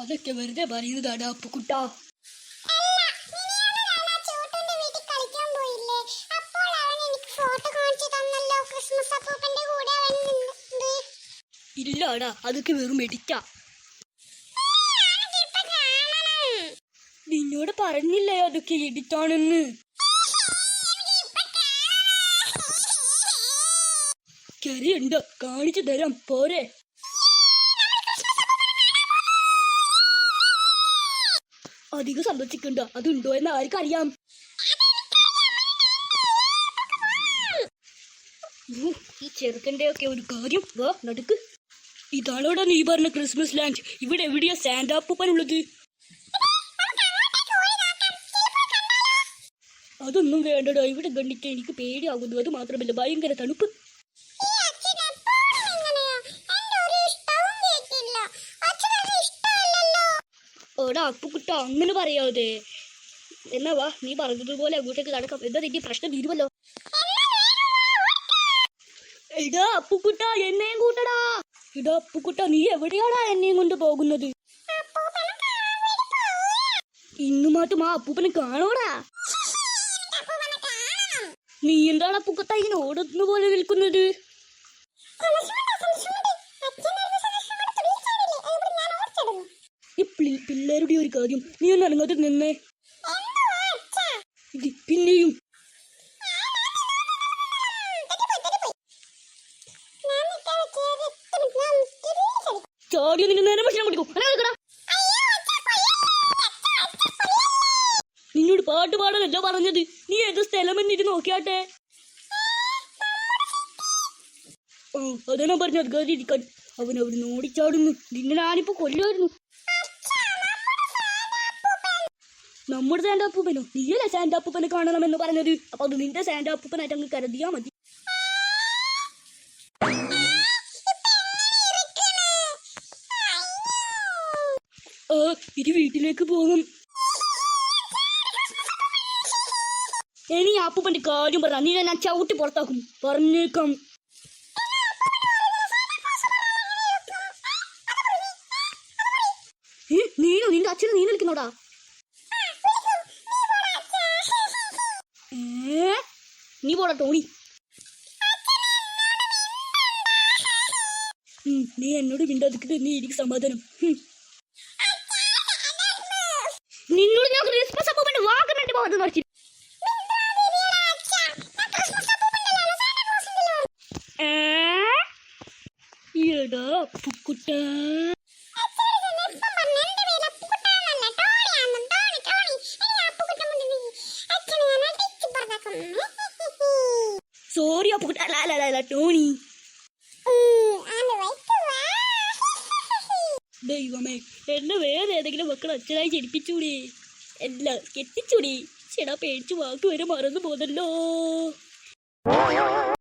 അതൊക്കെ വെറുതെ പറയുന്നതാണ് അപ്പുക്കുട്ടാ. ഇല്ലാടാ, അതൊക്കെ വെറും എഡിറ്റ. നിന്നോട് പറഞ്ഞില്ലേ അതൊക്കെ എഡിറ്റാണെന്ന്. കരയുണ്ടോ? കാണിച്ചു തരാം, പോരെ? അധികം സന്തോഷിക്കണ്ട, അതുണ്ടോ എന്ന് ആർക്കറിയാം. ഈ ചെറുക്കൻ്റെ ഒക്കെ ഒരു കാര്യം. വാ നടക്ക്. ഇതാണോടാ നീ പറഞ്ഞ ക്രിസ്മസ് ലാൻഡ്? ഇവിടെ എവിടെയാ സാന്റാ അപ്പൂപ്പനുള്ളത്? അതൊന്നും വേണ്ടടാ, ഇവിടെ കണ്ടിട്ട് എനിക്ക് പേടിയാകുന്നു. അത് മാത്രമല്ല, ഭയങ്കര തണുപ്പ്. ഓടാ അപ്പുക്കുട്ട, അങ്ങനെ പറയാതെ. എന്നാ വാ, നീ പറഞ്ഞതുപോലെ അങ്ങോട്ടേക്ക് നടക്കാം. എന്താ നിന്റെ പ്രശ്നം തീരുമല്ലോ. എടാ അപ്പുക്കുട്ട, എന്നെയും കൂട്ടടാ. എടാ അപ്പുക്കുട്ട, നീ എവിടെയാടാ എന്നെയും കൊണ്ട് പോകുന്നത്? ഇന്നു മാറ്റും ആ അപ്പൂപ്പനെ കാണോടാ. നീ എന്താണ് അപ്പുക്കുട്ട ഇങ്ങനെ ഓടുന്ന പോലെ നിൽക്കുന്നത്? പിള്ളേരുടെ ഒരു കാര്യം, നീ ഒന്ന് അനങ്ങാതെ നിന്നേ. പിന്നെയും ചാടിയ നിന്റെ നേരെ ഭക്ഷണം കൊടുക്കും. നിന്നോട് പാട്ട് പാടാനല്ല പറഞ്ഞത്. നീ ഏത് സ്ഥലം എന്നിട്ട് നോക്കിയാട്ടെ. അതാണ് പറഞ്ഞത്, കയറിയിരിക്കാൻ. അവൻ അവിടുന്ന് ഓടിച്ചാടുന്നു. നിന്നെ ഞാനിപ്പോ കൊല്ലുമായിരുന്നു. നമ്മുടെ സാന്റാ അപ്പൂപ്പനോ? നീയല്ല സാന്റാ അപ്പൂപ്പനെ കാണണമെന്ന് പറഞ്ഞത്. അപ്പൊ അത് നിന്റെ സാന്റാ അപ്പൂപ്പനായിട്ട് അങ്ങ് കരുതിയാ മതി. ഇനി വീട്ടിലേക്ക് പോകും. ഇനി അപ്പൂപ്പന്റെ കാര്യം പറ. നീ ഞാൻ ചവിട്ടി പുറത്താക്കും, പറഞ്ഞേക്കാം. നീനോ? നിന്റെ അച്ഛന് നീ വിളിക്കുന്നോടാ? നീ പോടാ ടോണി. നീ എന്നോട് മിണ്ടാതിരിക്കുന്നത് നീ എനിക്ക് സമാധാനം. നിന്നോട് ഞാൻ ക്രിസ്മസ് അപ്പൂപ്പന്റെ വാക്കുന്നുണ്ട് പോകുന്നത് മറിച്ച്. എടാ അപ്പുക്കുട്ട, സോറി അപ്പുക്കുട്ട, അല്ല ടോണി. ദൈവമേ, എന്നെ വേറെ ഏതെങ്കിലും മക്കൾ അച്ഛനായി ജനിപ്പിച്ചൂടെ? എല്ലാം കെട്ടിച്ചൂടെ? ചേടാ, പേടിച്ചു വാക്ക് വരെ മറന്നു പോതല്ലോ.